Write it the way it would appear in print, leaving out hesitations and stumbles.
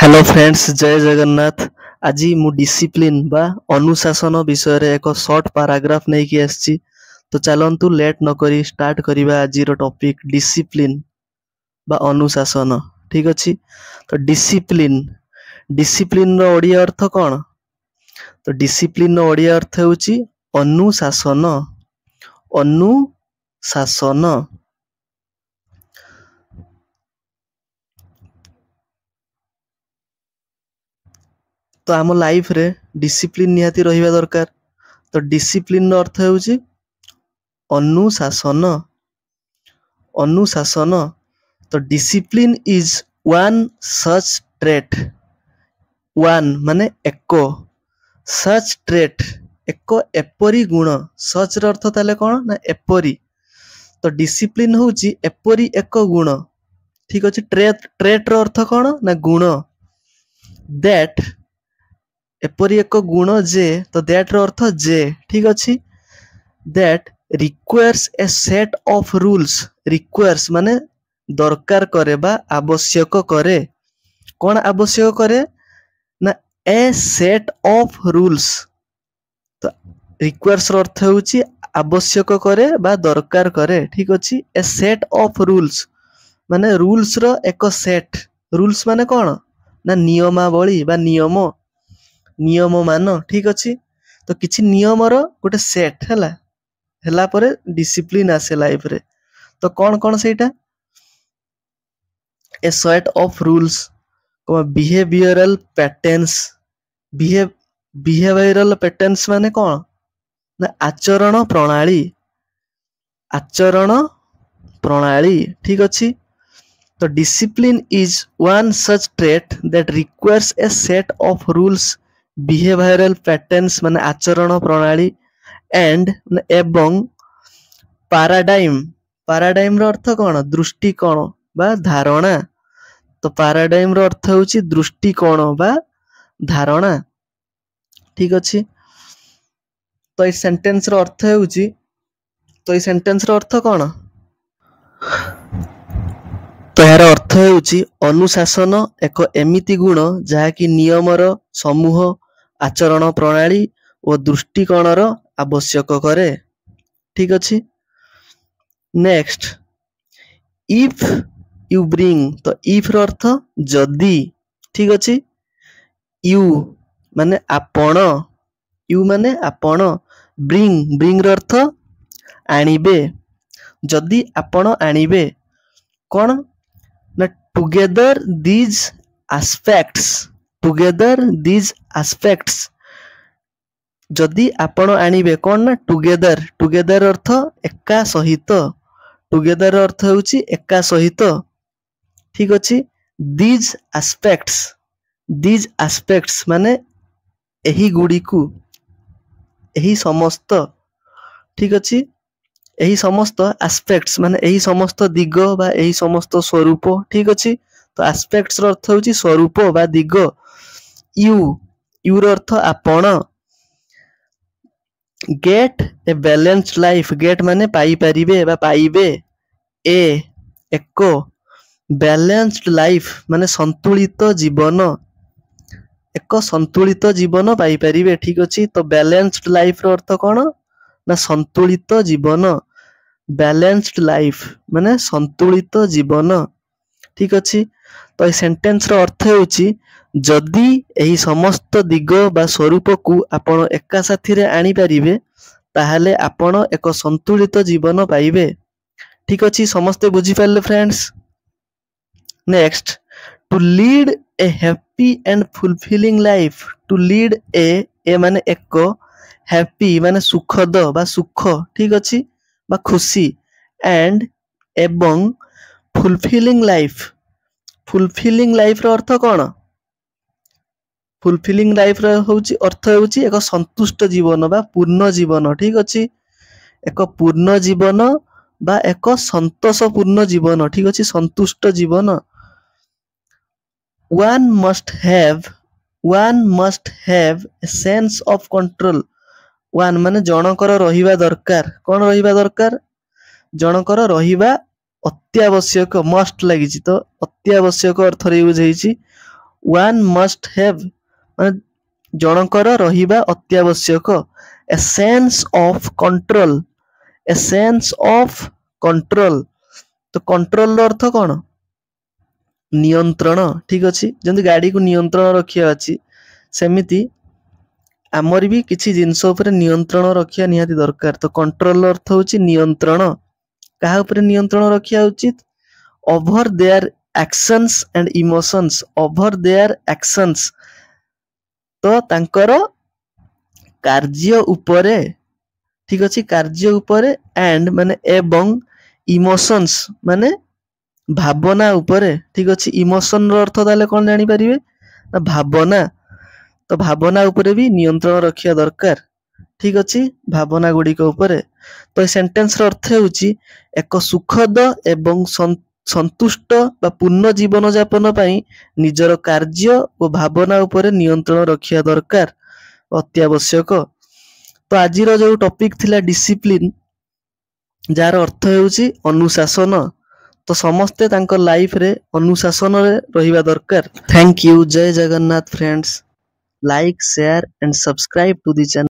Hello friends, जय जगन्नाथ। आज मु डिसिप्लिन बा अनुशासन विषय रे एक शॉर्ट पैराग्राफ नहीं कि आछि। तो चलंतु लेट न करी स्टार्ट करिबा आज रो टॉपिक डिसिप्लिन बा अनुशासन। ठीक अछि। तो डिसिप्लिन डिसिप्लिन रो ओडिया अर्थ कोन? तो डिसिप्लिन रो ओडिया अर्थ होछि अनुशासन। अनुशासन। तो आम लाइफ रे डिसिप्लिन निहाती रहिबा दरकार। तो डिसिप्लिन रो अर्थ होछि अनुशासन। अनुशासन। तो discipline is one such trait. One माने एको, सच ट्रेट एक एपरी गुण। सच र अर्थ ताले कोन ना एपरी। तो डिसिप्लिन होछि एपरी एक गुण। ठीक अछि। ट्रेट र अर्थ कोन ना गुण। दैट एपरी एक गुण जे, तो दैट र अर्थ जे। ठीक अछि। That requires a set of rules. Requires माने दरकार करे बा आवश्यक करे। कौन आवश्यक करे ना ए सेट ऑफ रूल्स। तो रिक्वायर्स अर्थ होछि आवश्यक करे बा दरकार करे। ठीक अछि। ए सेट ऑफ रूल्स माने रूल्स रो एक सेट। रूल्स माने कौन ना नियमावली बा नियम, नियम मान। ठीक अछि। तो किछि नियम रो गोटे सेट ହେଲା ପରେ डिसिप्लिन आसे लाइफ रे। तो कौन कौन सेटा? A set of rules, behavioural patterns. Behavioural patterns माने कौन ना आचरण प्रणाली। आचरण प्रणाली। ठीक अछि। तो discipline is one such trait that requires a set of rules, behavioural patterns माने आचरण प्रणाली, एंड एवं पैराडाइम। पैराडाइम रो अर्थ कोन? दृष्टिकोण बा धारणा। तो पैराडाइम रो अर्थ होछि दृष्टिकोण बा धारणा। ठीक अछि। तो ए सेंटेंस रो अर्थ होछि, तो ए सेंटेंस रो अर्थ कोन? तो यार अर्थ होछि अनुशासन एक एमिति गुण जहा कि नियमर समूह, आचरण प्रणाली और दृष्टिकोणर आवश्यक करे। ठीक अछि। Next, if you bring. तो इफ रो अर्थ जदी। ठीक अछि। यू माने आपण, यू माने आपण। ब्रिंग, ब्रिंग रो अर्थ आनिबे। जदी आपण आनिबे कोन ना together these aspects. Together these aspects जदी आपण आनिबे कोन ना टुगेदर। टुगेदर अर्थ एका सहित। टुगेदर अर्थ होछि एका सहित। ठीक अछि। दीज एस्पेक्ट्स, दीज एस्पेक्ट्स माने एही गुडीकू, एही समस्त। ठीक अछि। एही समस्त एस्पेक्ट्स माने एही समस्त दिग बा एही समस्त स्वरूप। ठीक अछि। तो एस्पेक्ट्स रो अर्थ होछि स्वरूप बा दिग। यू, यू रो अर्थ आपण। Get a balanced life. Get माने पाई परिबे बा पाइबे। ए एक बैलेंस्ड लाइफ माने संतुलित जीवन। एक संतुलित जीवन पाई परिबे। ठीक अछि। तो बैलेंस्ड लाइफ रो अर्थ कोन ना संतुलित जीवन। बैलेंस्ड लाइफ माने संतुलित जीवन। ठीक अछि। तो ए सेंटेंस रो अर्थ होछि जदी एही समस्त दिग बा स्वरूप को आपण एका साथी रे आनी परिबे ताहाले आपण एक संतुलित जीवन पाइबे। ठीक अछि। समस्त बुझी पाले friends. Next, to lead a happy and fulfilling life. To lead a माने एक, हैप्पी माने सुखद बा सुख। ठीक अछि। बा खुशी, एंड एवं फुलफिलिंग लाइफ। फुलफिलिंग लाइफ रो अर्थ कोन? फुलफिलिंग लाइफ रो होछि अर्थ होछि एक संतुष्ट जीवन बा पूर्ण जीवन। ठीक अछि। एक पूर्ण जीवन बा एक संतोषपूर्ण जीवन। ठीक अछि। संतुष्ट जीवन। one must have a sense of control। one माने जनकर रहिबा दरकार। कोन रहिबा दरकार? जनकर रहिबा अत्यावश्यक। मस्ट लागिछि तो अत्यावश्यक अर्थ रे यूज हेछि ୱାନ୍ ମଷ୍ଟ ହେଭ୍ ମାନେ ଜଣଙ୍କର ରହିବା ଅତ୍ୟାବଶ୍ୟକ। A sense of control, a sense of control. ତ କଣ୍ଟ୍ରୋଲର ଅର୍ଥ କଣ? ନିୟନ୍ତ୍ରଣ। ଠିକ ଅଛି, ଯେମିତି ଗାଡିକୁ ନିୟନ୍ତ୍ରଣ ରଖିବା ଅଛି, ସେମିତି ଆମର ବି କିଛି ଜିନିଷ ଉପରେ ନିୟନ୍ତ୍ରଣ ରଖିବା ନିହାତି ଦରକାର। ତ କଣ୍ଟ୍ରୋଲର ଅର୍ଥ ହଉଛି ନିୟନ୍ତ୍ରଣ। କାହା ଉପରେ ନିୟନ୍ତ୍ରଣ ରଖିବା ଉଚିତ? Over their actions and emotions, over their actions. ତ ତାଙ୍କର କାର୍ଯ୍ୟ ଉପରେ, ଠିକ ଅଛି, କାର୍ଯ୍ୟ ଉପରେ, ଆଣ୍ଡ ମାନେ ଏବଂ, ଇମୋସନ୍ସ ମାନେ ଭାବନା ଉପରେ। ଠିକ ଅଛି, ଇମୋସନର ଅର୍ଥ ତାହେଲେ କଣ ଜାଣିପାରିବେ? ନା ଭାବନା। ତ ଭାବନା ଉପରେ ବି ନିୟନ୍ତ୍ରଣ ରଖିବା ଦରକାର। ଠିକ ଅଛି, ଭାବନା ଗୁଡ଼ିକ ଉପରେ। ତ ଏ ସେଣ୍ଟେନ୍ସର ଅର୍ଥ ହେଉଛି ଏକ ସୁଖଦ ଏବଂ ସନ୍ତୁଷ୍ଟ ବା ପୂର୍ଣ୍ଣ ଜୀବନ ଯାପନ ପାଇଁ ନିଜର କାର୍ଯ୍ୟ ଓ ଭାବନା ଉପରେ ନିୟନ୍ତ୍ରଣ ରଖିବା ଦରକାର, ଅତ୍ୟାବଶ୍ୟକ। ତ ଆଜିର ଯୋଉ ଟପିକ ଥିଲା ଡିସିପ୍ଲିନ, ଯାହାର ଅର୍ଥ ହେଉଛି ଅନୁଶାସନ। ତ ସମସ୍ତେ ତାଙ୍କ ଲାଇଫରେ ଅନୁଶାସନରେ ରହିବା ଦରକାର। Thank you. ଜୟ Jagannath friends. Like, share and subscribe to the channel.